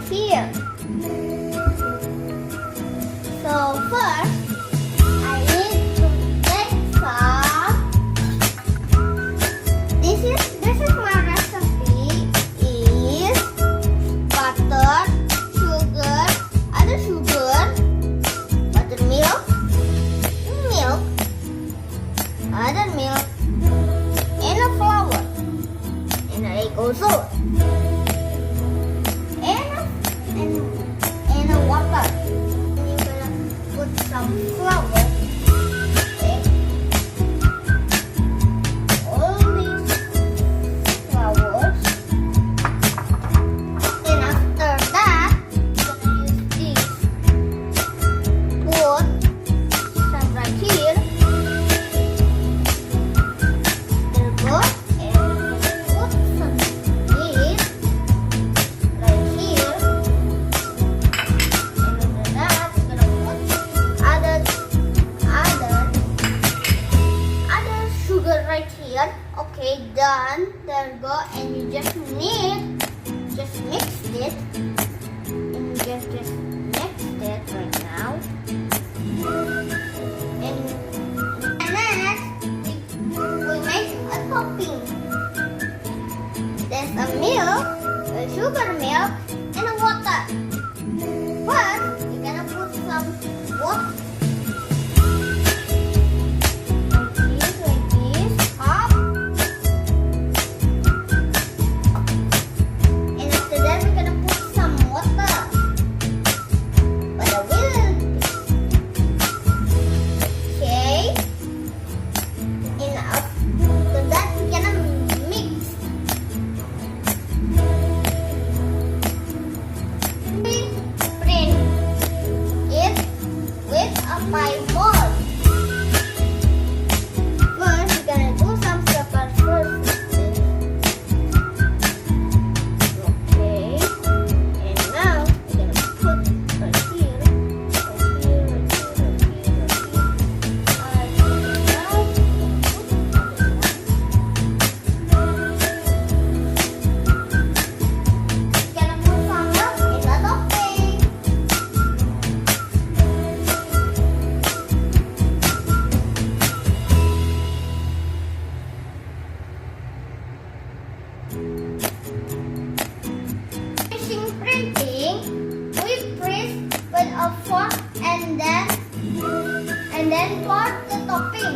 here. So first, I need to take some. This is my recipe. Is butter, sugar, other sugar, buttermilk, milk, other milk, and a flour, and an egg also. And a water. And you're gonna put some flour. Okay. All these flowers. And after that, you're gonna use this. Put some right here. There you go. And put some this right here. Right here. Okay, done. There you go. And you just mix it. And you just mix it right now. And next, we make a topping. There's a milk, a sugar milk, and a water. First, you're gonna put some water. Printing, we press with a fork and then pour the topping.